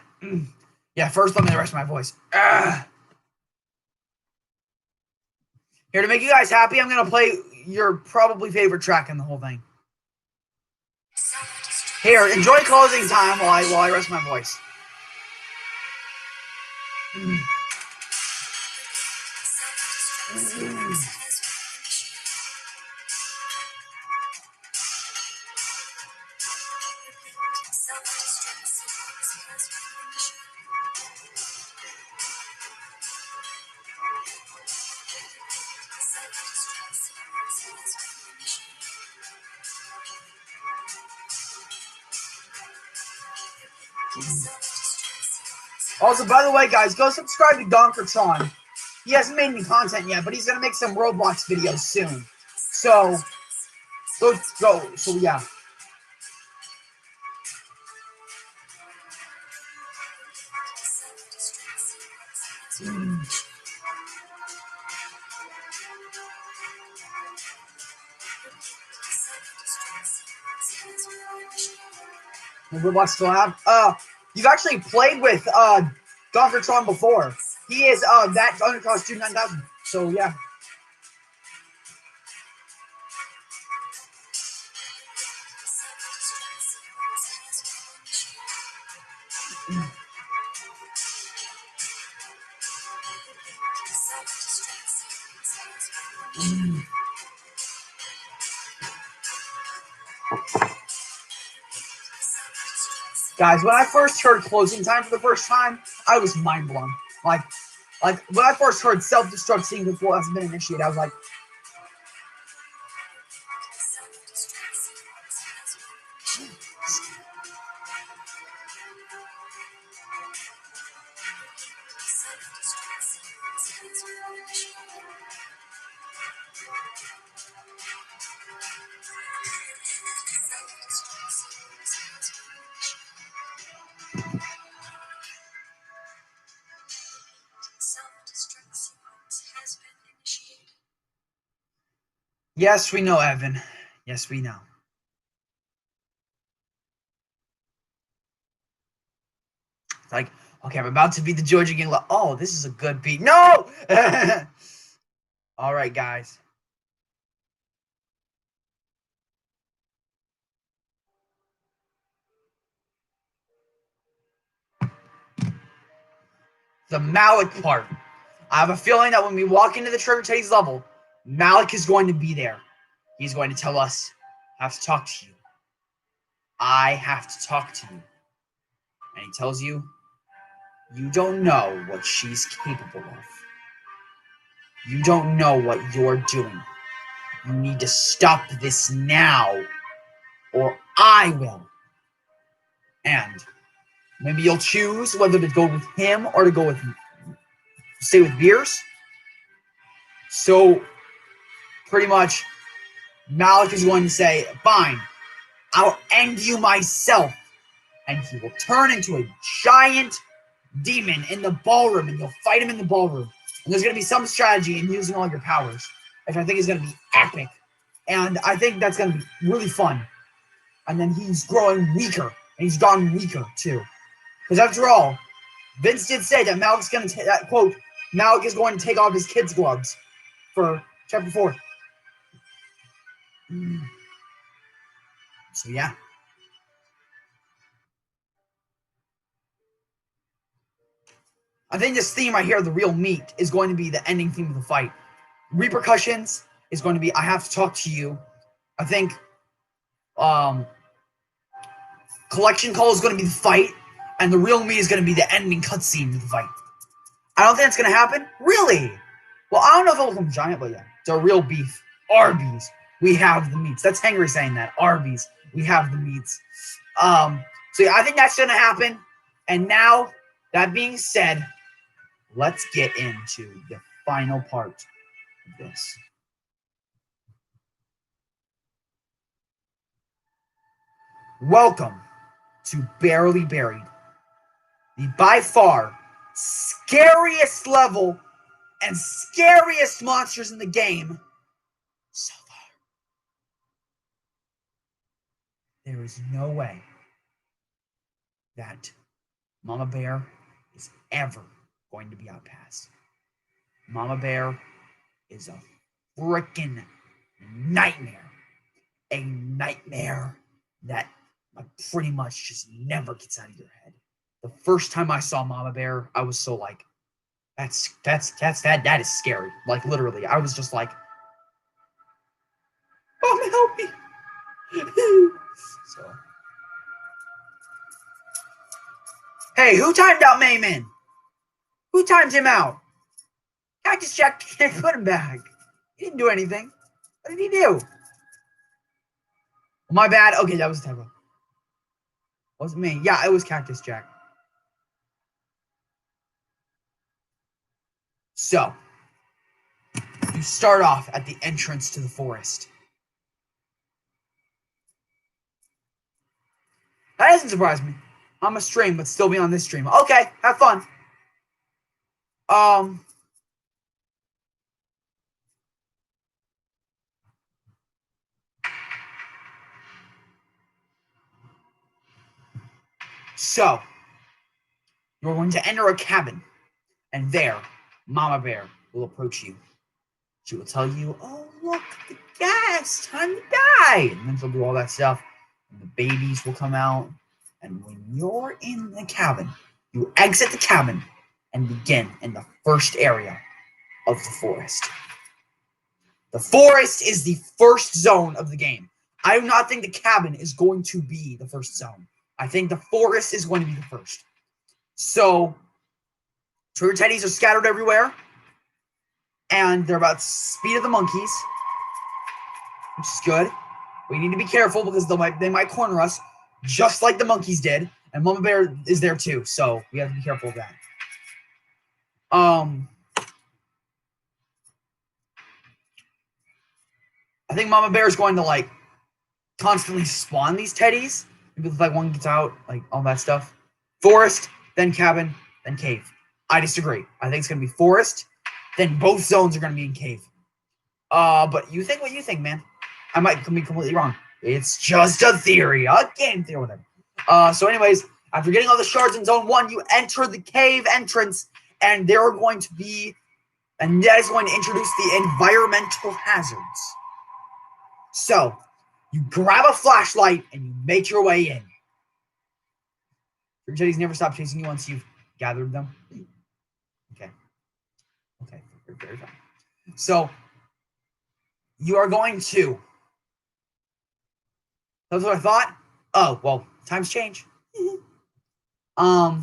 Yeah, first let me rest my voice. Here, to make you guys happy, I'm going to play your probably favorite track in the whole thing. Here, enjoy closing time while I rest my voice. Also, by the way, guys, go subscribe to Donkertron. He hasn't made any content yet, but he's going to make some Roblox videos soon. So, let's go. So, yeah. Roblox collab. You've actually played with Donkertron before. He is that Donkertron Student 9000. So yeah. Guys, when I first heard closing time for the first time, I was mind blown. Like when I first heard self-destruct sequence hasn't been initiated, I was like, yes, we know, Evan. Yes, we know. Like, okay, I'm about to beat the Georgia game. Oh, this is a good beat. No! All right, guys. The Malik part. I have a feeling that when we walk into the Trevor Teddy's level, Malik is going to be there. He's going to tell us, I have to talk to you. I have to talk to you. And he tells you, you don't know what she's capable of. You don't know what you're doing. You need to stop this now, or I will. And maybe you'll choose whether to go with him or to go with stay with Beers. So pretty much Malik is going to say, fine, I'll end you myself. And he will turn into a giant demon in the ballroom, and you'll fight him in the ballroom. And there's going to be some strategy in using all your powers, which I think is going to be epic. And I think that's going to be really fun. And then he's growing weaker, and he's gotten weaker too. Because after all, Vince did say that Malik's going to that quote, Malik is going to take off his kid's gloves for chapter 4. So yeah. I think this theme right here, the real meat, is going to be the ending theme of the fight. Repercussions is going to be, I have to talk to you. I think collection call is going to be the fight, and the real meat is going to be the ending cutscene of the fight. I don't think it's going to happen. Really? Well, I don't know if it'll become giant, but yeah, it's a real beef. Arby's, we have the meats. That's Henry saying that. Arby's, we have the meats. So yeah, I think that's going to happen. And now, that being said, let's get into the final part of this. Welcome to Barely Buried, the by far scariest level and scariest monsters in the game so far. There is no way that Mama Bear is ever going to be outpassed. Mama Bear is a freaking nightmare. A nightmare that pretty much just never gets out of your head. The first time I saw Mama Bear, I was so like, that is scary. Like literally, I was just like, Mama, help me. So, hey, who timed out Mayman? Who timed him out? Cactus Jack can't put him back. He didn't do anything. What did he do? My bad. Okay, that was a typo. Wasn't me. Yeah, it was Cactus Jack. So, you start off at the entrance to the forest. That doesn't surprise me. I'm a stream, but still be on this stream. Okay, have fun. So, you're going to enter a cabin, and there, Mama Bear will approach you. She will tell you, oh, look, the gas, time to die. And then she'll do all that stuff. And the babies will come out. And when you're in the cabin, you exit the cabin and begin in the first area of the forest. The forest is the first zone of the game. I do not think the cabin is going to be the first zone. I think the forest is going to be the first. So, trigger teddies are scattered everywhere. And they're about the speed of the monkeys, which is good. We need to be careful because they might corner us, just like the monkeys did. And Mama Bear is there too, so we have to be careful of that. I think Mama Bear is going to like constantly spawn these teddies. Maybe if like one gets out, like all that stuff. Forest, then cabin, then cave. I disagree. I think it's gonna be forest, then both zones are gonna be in cave. But you think what you think, man. I might be completely wrong. It's just a theory, a game theory, whatever. So anyways, after getting all the shards in zone 1, you enter the cave entrance, and there are going to be, and that is going to introduce the environmental hazards. So, you grab a flashlight and you make your way in. Your teddies never stop chasing you once you've gathered them. Okay, very fine. So, you are going to. That's what I thought. Oh, well, times change. By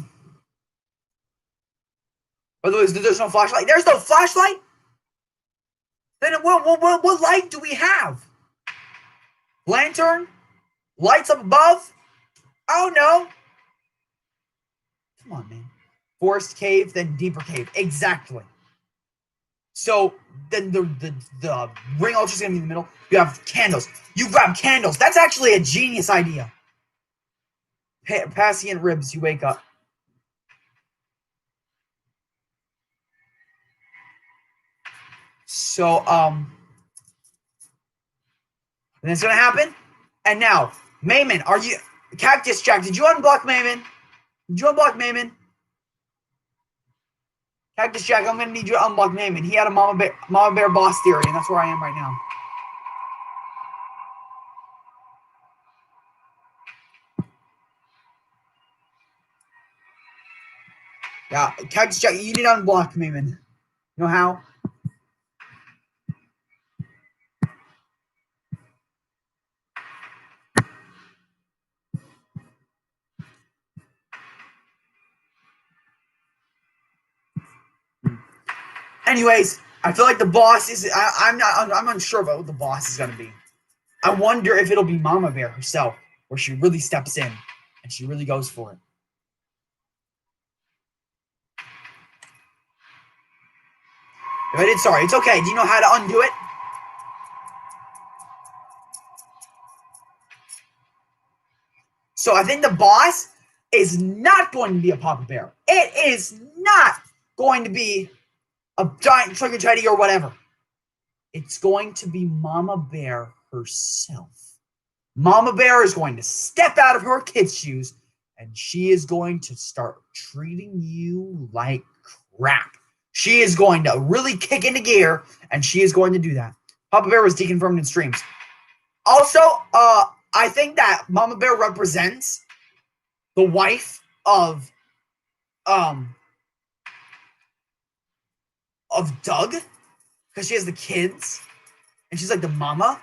the way, there's no flashlight. There's no flashlight? Then what light do we have? Lantern? Lights up above? Oh, no. Come on, man. Forest cave, then deeper cave. Exactly. So, then the ring ultra is going to be in the middle. You have candles. You grab candles. That's actually a genius idea. Passy and Ribs, you wake up. So, and it's going to happen. And now, Mayman, are you... Cactus Jack, did you unblock Mayman? Did you unblock Mayman? Cactus Jack, I'm going to need you to unblock Mayman. He had a Mama Bear boss theory, and that's where I am right now. Yeah, Cactus Jack, you need to unblock Mayman. You know how? Anyways, I feel like the boss is... I'm unsure about what the boss is going to be. I wonder if it'll be Mama Bear herself, where she really steps in, and she really goes for it. If I did, sorry, it's okay. Do you know how to undo it? So I think the boss is not going to be a Papa Bear. It is not going to be a giant trigger teddy or whatever. It's going to be Mama Bear herself. Mama Bear is going to step out of her kid's shoes, and she is going to start treating you like crap. She is going to really kick into gear, and she is going to do that. Papa Bear was deconfirmed in streams. Also, I think that Mama Bear represents the wife of Doug, because she has the kids, and she's like the mama,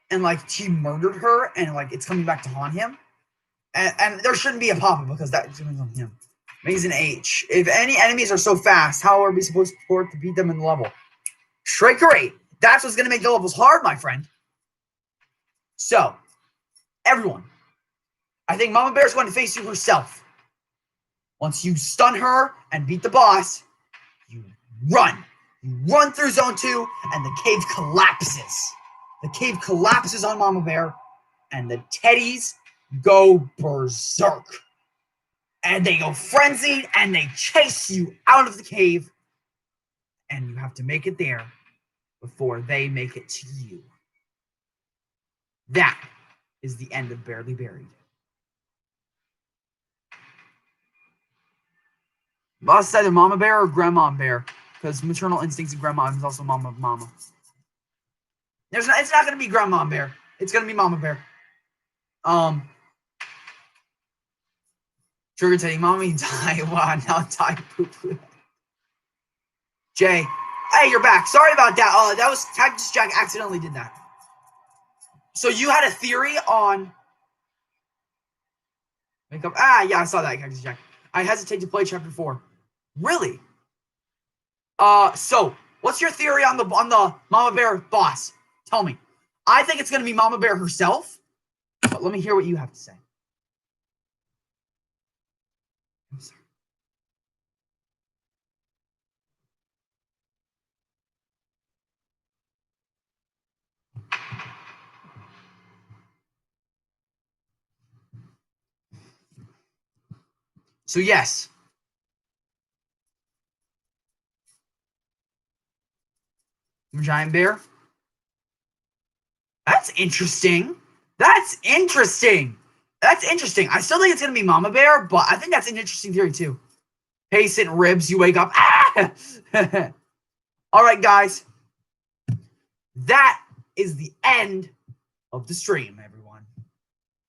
and like she murdered her, and like it's coming back to haunt him. And there shouldn't be a Papa because that's on him. He's an H. If any enemies are so fast, how are we supposed to beat them in the level? Trickery. That's what's going to make the levels hard, my friend. So, everyone, I think Mama Bear is going to face you herself. Once you stun her and beat the boss, you run. You run through Zone 2, and the cave collapses. The cave collapses on Mama Bear, and the teddies go berserk. And they go frenzied, and they chase you out of the cave, and you have to make it there before they make it to you. That is the end of Barely Buried. Boss is either Mama Bear or Grandma Bear, because maternal instincts of Grandma is also Mama of Mama. It's not going to be Grandma Bear. It's going to be Mama Bear. Trigger saying, "Mommy, die." Wow, now die. Poo-poo. Jay, hey, you're back. Sorry about that. That was Cactus Jack accidentally did that. So you had a theory on makeup? Yeah, I saw that, Cactus Jack. I hesitate to play chapter 4. Really? So what's your theory on the Mama Bear boss? Tell me. I think it's gonna be Mama Bear herself, but let me hear what you have to say. I'm sorry. So yes. Giant Bear. That's interesting. That's interesting. That's interesting. I still think it's gonna be Mama Bear, but I think that's an interesting theory too. Patient ribs, you wake up. Ah! All right, guys. That is the end of the stream, everyone.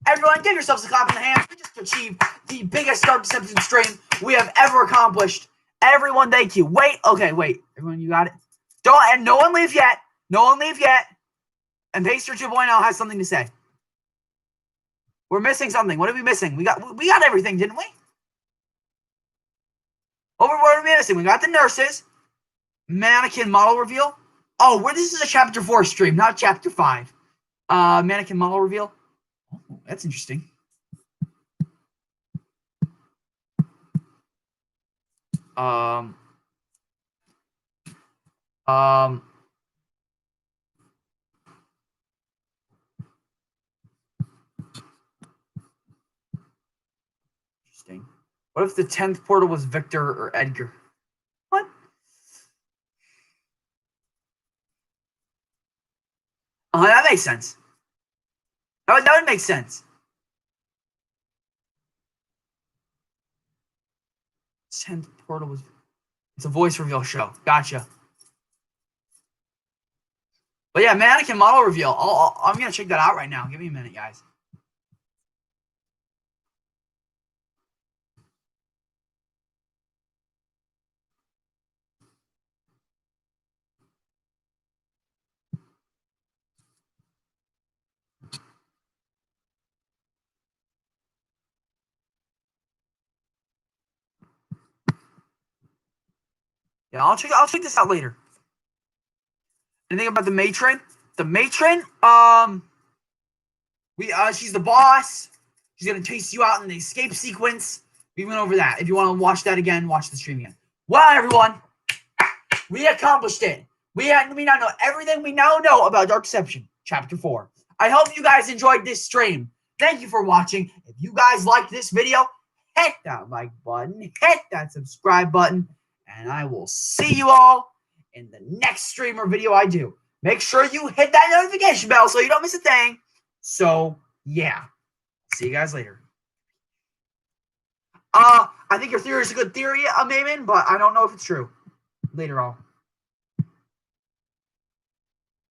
Everyone, give yourselves a clap in the hands. We just achieved the biggest Dark Deception stream we have ever accomplished. Everyone, thank you. Wait. Everyone, you got it? And no one leave yet. No one leave yet. And Pacer 2.0 has something to say. We're missing something. What are we missing? We got everything, didn't we? What are we missing? We got the nurses. Mannequin model reveal. Oh, this is a chapter 4 stream, not chapter 5. Mannequin model reveal. Oh, that's interesting. Interesting. What if the 10th portal was Victor or Edgar? What? That makes sense. That would make sense. 10th portal was... It's a voice reveal show. Gotcha. But yeah, mannequin model reveal. I'm going to check that out right now. Give me a minute, guys. Yeah, I'll check this out later. Anything about the matron? The matron, she's the boss. She's gonna chase you out in the escape sequence. We went over that. If you want to watch that again, watch the stream again. Well, everyone, we accomplished it. We now know everything we now know about Dark Deception, Chapter 4. I hope you guys enjoyed this stream. Thank you for watching. If you guys liked this video, hit that like button, hit that subscribe button, and I will see you all in the next stream or video I do. Make sure you hit that notification bell so you don't miss a thing. So, yeah. See you guys later. I think your theory is a good theory, Maimon, but I don't know if it's true. Later on.